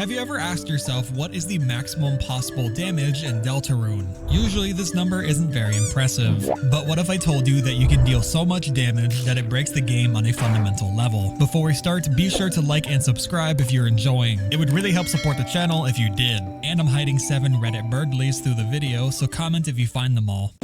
Have you ever asked yourself what is the maximum possible damage in Deltarune? Usually this number isn't very impressive, but what if I told you that you can deal so much damage that it breaks the game on a fundamental level? Before we start, be sure to like and subscribe if you're enjoying. It would really help support the channel if you did. And I'm hiding 7 Reddit Berdlys through the video, so comment if you find them all.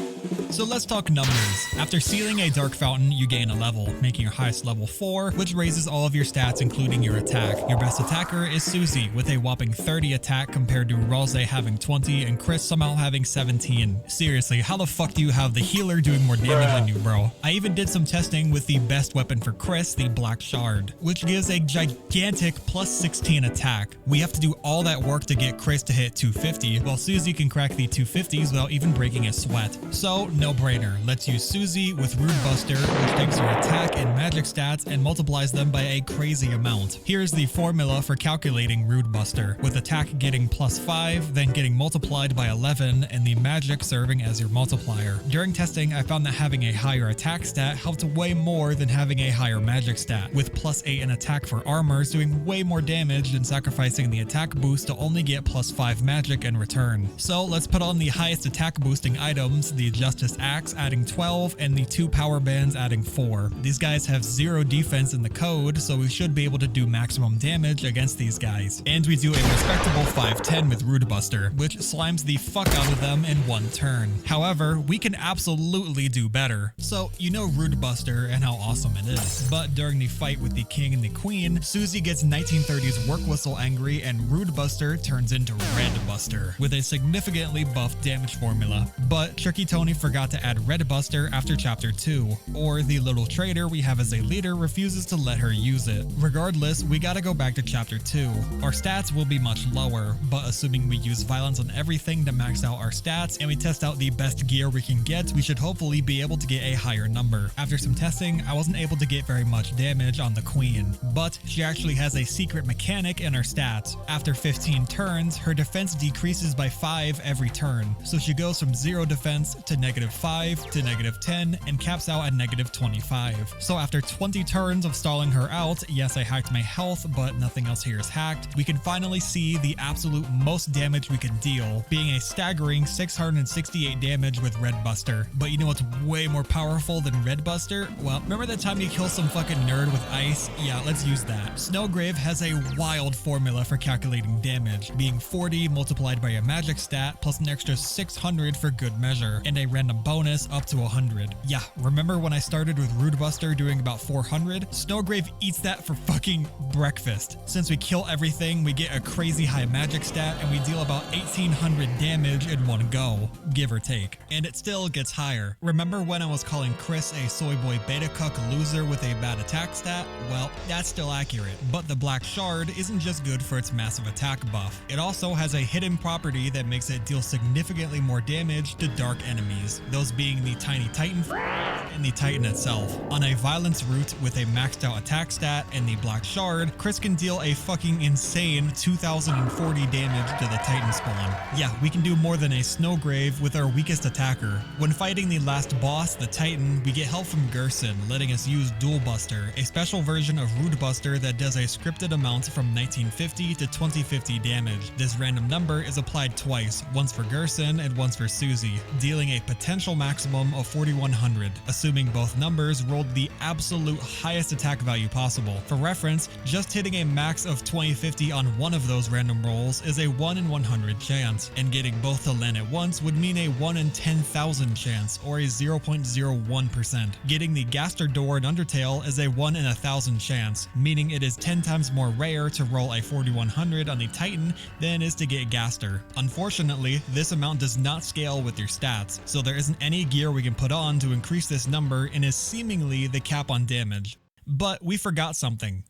So let's talk numbers. After sealing a dark fountain, you gain a level, making your highest level 4, which raises all of your stats including your attack. Your best attacker is Susie with a whopping 30 attack compared to Rose having 20 and Chris somehow having 17. Seriously, how the fuck do you have the healer doing more damage than you, bro? I even did some testing with the best weapon for Chris, the Black Shard, which gives a gigantic plus 16 attack. We have to do all that work to get Chris to hit 250, while Susie can crack the 250s without even breaking a sweat. So no brainer, let's use Susie with Rude Buster, which takes your attack and magic stats and multiplies them by a crazy amount. Here's the formula for calculating Rude Buster, with attack getting plus 5, then getting multiplied by 11, and the magic serving as your multiplier. During testing, I found that having a higher attack stat helped way more than having a higher magic stat, with plus 8 in attack for armors doing way more damage than sacrificing the attack boost to only get plus 5 magic in return. So let's put on the highest attack boosting items, the Justice Axe adding 12 and the 2 power bands adding 4. These guys have 0 defense in the code, so we should be able to do maximum damage against these guys. And we do a respectable 510 with Rude Buster, which slimes the fuck out of them in 1 turn. However, we can absolutely do better. So you know Rude Buster and how awesome it is, but during the fight with the king and the queen, Susie gets 1930s work whistle angry and Rude Buster turns into Red Buster with a significantly buffed damage formula. But Tricky Tony forgot to add Red Buster after chapter 2, or the little traitor we have as a leader refuses to let her use it. Regardless, we gotta go back to chapter 2. Our stats will be much lower, but assuming we use violence on everything to max out our stats and we test out the best gear we can get, we should hopefully be able to get a higher number. After some testing, I wasn't able to get very much damage on the queen, but she actually has a secret mechanic in her stats. After 15 turns, her defense decreases by 5 every turn, so she goes from 0 defense to -5 to -10 and caps out at -25. So after 20 turns of stalling her out, yes, I hacked my health, but nothing else here is hacked, we can finally see the absolute most damage we can deal, being a staggering 668 damage with Red Buster. But you know what's way more powerful than Red Buster? Well, remember that time you kill some fucking nerd with ice? Yeah, let's use that. Snowgrave has a wild formula for calculating damage, being 40 multiplied by a magic stat plus an extra 600 for good measure, and a random bonus up to 100. Yeah, remember when I started with Rude Buster doing about 400? Snowgrave eats that for fucking breakfast. Since we kill everything, we get a crazy high magic stat and we deal about 1800 damage in one go, give or take. And it still gets higher. Remember when I was calling Chris a soy boy beta cuck loser with a bad attack stat? Well, that's still accurate, but the Black Shard isn't just good for its massive attack buff. It also has a hidden property that makes it deal significantly more damage to dark enemies, those being the Tiny Titan and the Titan itself. On a violence route with a maxed out attack stat and the Black Shard, Chris can deal a fucking insane 2040 damage to the Titan spawn. Yeah, we can do more than a Snowgrave with our weakest attacker. When fighting the last boss, the Titan, we get help from Gerson, letting us use Dual Buster, a special version of Rude Buster that does a scripted amount from 1950 to 2050 damage. This random number is applied twice, once for Gerson and once for Susie, dealing a potential maximum of 4100, assuming both numbers rolled the absolute highest attack value possible. For reference, just hitting a max of 2050 on one of those random rolls is a 1 in 100 chance, and getting both to land at once would mean a 1 in 10,000 chance, or a 0.01%. Getting the Gaster Door in Undertale is a 1 in 1,000 chance, meaning it is 10 times more rare to roll a 4100 on the Titan than it is to get Gaster. Unfortunately, this amount does not scale with your stats, so there isn't any gear we can put on to increase this number and is seemingly the cap on damage. But we forgot something.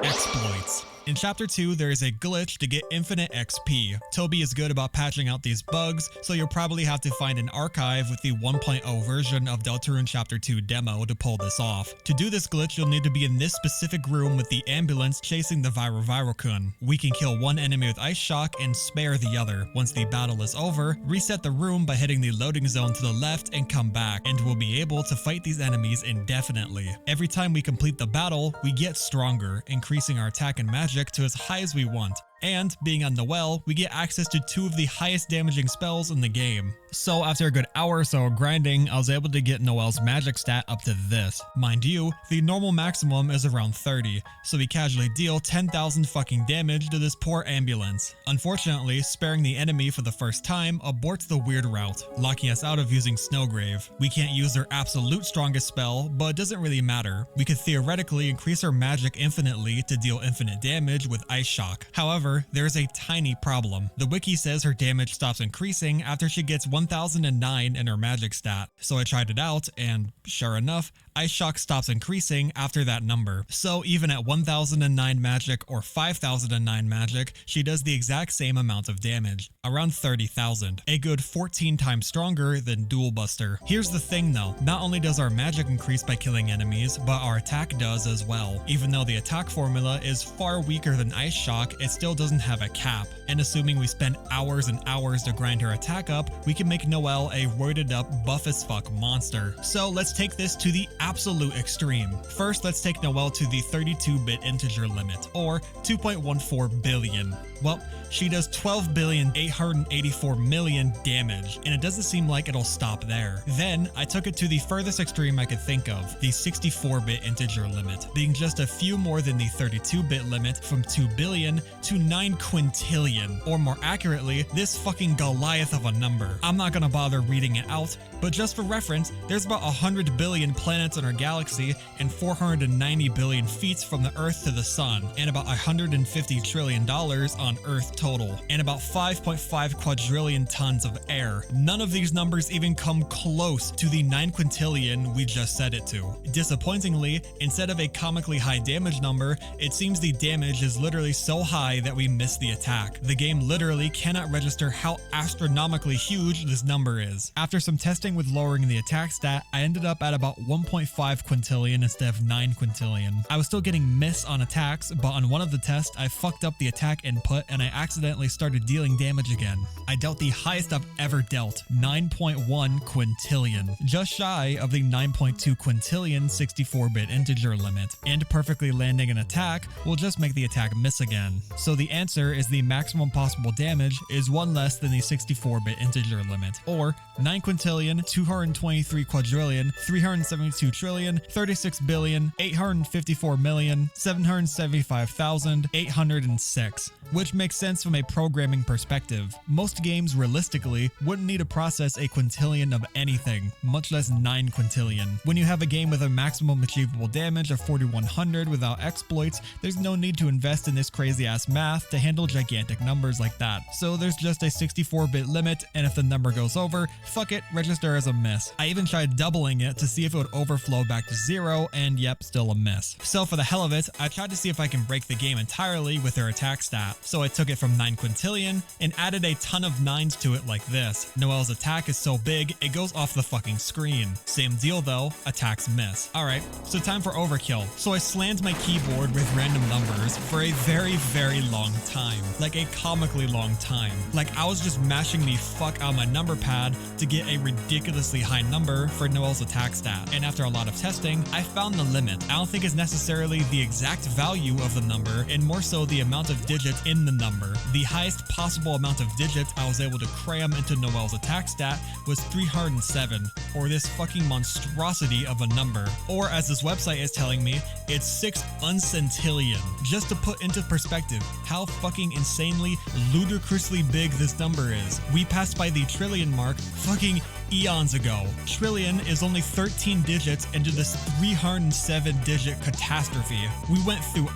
Exploits. In Chapter 2, there is a glitch to get infinite XP. Toby is good about patching out these bugs, so you'll probably have to find an archive with the 1.0 version of Deltarune Chapter 2 demo to pull this off. To do this glitch, you'll need to be in this specific room with the ambulance chasing the Virokun. We can kill one enemy with Ice Shock and spare the other. Once the battle is over, reset the room by hitting the loading zone to the left and come back, and we'll be able to fight these enemies indefinitely. Every time we complete the battle, we get stronger, increasing our attack and magic to as high as we want. And being on Noelle, we get access to 2 of the highest damaging spells in the game. So after a good hour or so of grinding, I was able to get Noelle's magic stat up to this. Mind you, the normal maximum is around 30, so we casually deal 10,000 fucking damage to this poor ambulance. Unfortunately, sparing the enemy for the first time aborts the weird route, locking us out of using Snowgrave. We can't use their absolute strongest spell, but it doesn't really matter. We could theoretically increase our magic infinitely to deal infinite damage with Ice Shock. However, there's a tiny problem. The wiki says her damage stops increasing after she gets 1009 in her magic stat. So I tried it out, and sure enough, Ice Shock stops increasing after that number. So even at 1009 magic or 5009 magic, she does the exact same amount of damage, around 30,000. A good 14 times stronger than Dual Buster. Here's the thing though, not only does our magic increase by killing enemies, but our attack does as well. Even though the attack formula is far weaker than Ice Shock, it still doesn't have a cap. And assuming we spend hours and hours to grind her attack up, we can make Noelle a roided up buff as fuck monster. So let's take this to the absolute extreme. First, let's take Noelle to the 32-bit integer limit, or 2.14 billion. Well, she does 12,884,000,000 damage, and it doesn't seem like it'll stop there. Then, I took it to the furthest extreme I could think of, the 64-bit integer limit, being just a few more than the 32-bit limit from 2 billion to 9 quintillion, or more accurately, this fucking Goliath of a number. I'm not gonna bother reading it out, but just for reference, there's about 100 billion planets in our galaxy and 490 billion feet from the Earth to the Sun, and about $150 trillion on Earth total, and about 5.5 quadrillion tons of air. None of these numbers even come close to the 9 quintillion we just set it to. Disappointingly, instead of a comically high damage number, it seems the damage is literally so high that we miss the attack. The game literally cannot register how astronomically huge this number is. After some testing with lowering the attack stat, I ended up at about 1.5 quintillion instead of 9 quintillion. I was still getting miss on attacks, but on one of the tests, I fucked up the attack input and I accidentally started dealing damage again. I dealt the highest I've ever dealt, 9.1 quintillion, just shy of the 9.2 quintillion 64-bit integer limit, and perfectly landing an attack will just make the attack miss again. So the answer is the maximum possible damage is one less than the 64-bit integer limit, or 9 quintillion, 223 quadrillion, 372 trillion, 36 billion, 854 million, 775,806. Which makes sense from a programming perspective. Most games realistically wouldn't need to process a quintillion of anything, much less 9 quintillion. When you have a game with a maximum achievable damage of 4100 without exploits, there's no need to invest in this crazy ass math to handle gigantic numbers like that. So there's just a 64-bit limit, and if the number goes over, fuck it, register as a miss. I even tried doubling it to see if it would overflow back to 0, and yep, still a miss. So for the hell of it, I tried to see if I can break the game entirely with their attack stat. So I took it from 9 quintillion and added a ton of 9s to it like this. Noelle's attack is so big, it goes off the fucking screen. Same deal though, attacks miss. Alright, so time for overkill. So I slammed my keyboard with random numbers for a very, very long time. Like a comically long time. Like I was just mashing the fuck out of my number pad to get a ridiculously high number for Noelle's attack stat. And after a lot of testing, I found the limit. I don't think it's necessarily the exact value of the number, and more so the amount of digits in the number. The highest possible amount of digits I was able to cram into Noelle's attack stat was 307, or this fucking monstrosity of a number. Or as this website is telling me, it's 6 uncentillion. Just to put into perspective how fucking insanely, ludicrously big this number is. We passed by the trillion mark fucking eons ago. Trillion is only 13 digits into this 307-digit catastrophe. We went through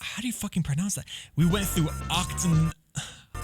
how do you fucking pronounce that? We went through octon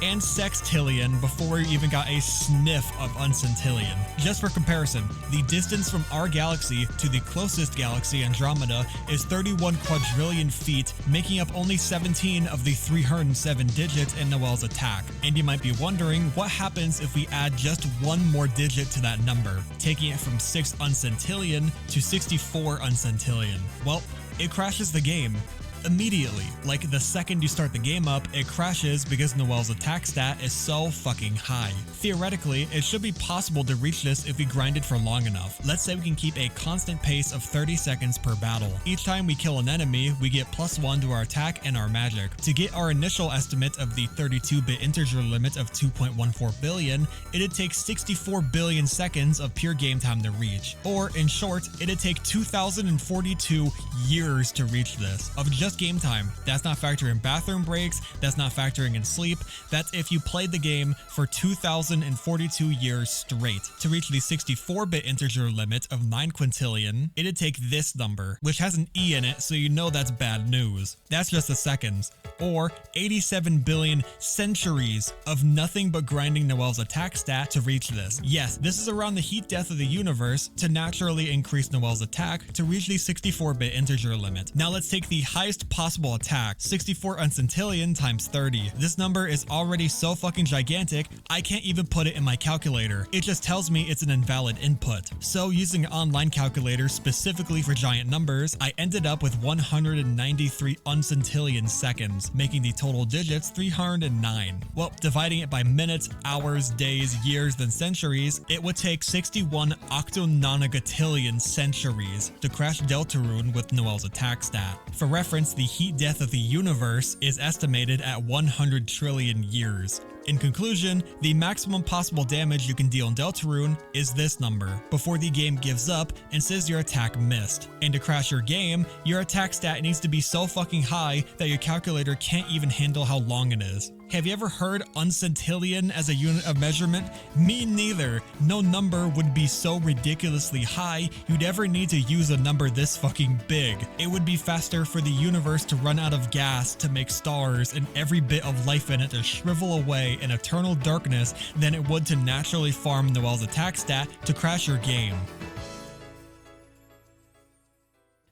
and sextillion before we even got a sniff of uncentillion. Just for comparison, the distance from our galaxy to the closest galaxy, Andromeda, is 31 quadrillion feet, making up only 17 of the 307 digits in Noelle's attack. And you might be wondering what happens if we add just one more digit to that number, taking it from 6 uncentillion to 64 uncentillion. Well, it crashes the game. immediately. Like the second you start the game up, it crashes because Noelle's attack stat is so fucking high. Theoretically, it should be possible to reach this if we grind it for long enough. Let's say we can keep a constant pace of 30 seconds per battle. Each time we kill an enemy, we get +1 to our attack and our magic. To get our initial estimate of the 32-bit integer limit of 2.14 billion, it'd take 64 billion seconds of pure game time to reach. Or, in short, it'd take 2042 years to reach this, of just game time. That's not factoring bathroom breaks, that's not factoring in sleep, that's if you played the game for 2042 years straight. To reach the 64-bit integer limit of 9 quintillion, it'd take this number, which has an E in it, so you know that's bad news. That's just the seconds. Or 87 billion centuries of nothing but grinding Noelle's attack stat to reach this. Yes, this is around the heat death of the universe to naturally increase Noelle's attack to reach the 64-bit integer limit. Now let's take the highest possible attack, 64 uncentillion times 30. This number is already so fucking gigantic, I can't even put it in my calculator. It just tells me it's an invalid input. So using an online calculator specifically for giant numbers, I ended up with 193 uncentillion seconds, making the total digits 309. Well, dividing it by minutes, hours, days, years, then centuries, it would take 61 octononagatillion centuries to crash Deltarune with Noelle's attack stat. For reference, the heat death of the universe is estimated at 100 trillion years. In conclusion, the maximum possible damage you can deal in Deltarune is this number, before the game gives up and says your attack missed. And to crash your game, your attack stat needs to be so fucking high that your calculator can't even handle how long it is. Have you ever heard uncentillion as a unit of measurement? Me neither. No number would be so ridiculously high you'd ever need to use a number this fucking big. It would be faster for the universe to run out of gas to make stars and every bit of life in it to shrivel away in eternal darkness than it would to naturally farm Noelle's attack stat to crash your game.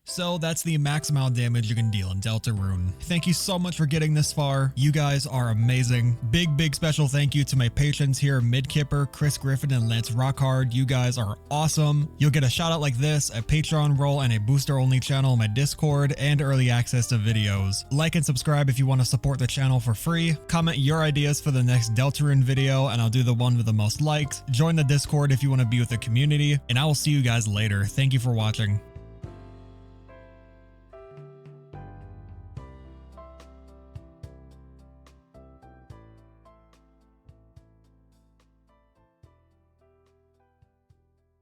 So that's the max amount of damage you can deal in Deltarune. Thank you so much for getting this far. You guys are amazing. Big special thank you to my patrons here, Midkipper, Chris Griffin, and Lance Rockhard. You guys are awesome. You'll get a shout out like this, a Patreon role, and a booster only channel in my Discord, and early access to videos. Like and subscribe if you want to support the channel for free. Comment your ideas for the next Deltarune video, and I'll do the one with the most likes. Join the Discord if you want to be with the community, and I will see you guys later. Thank you for watching.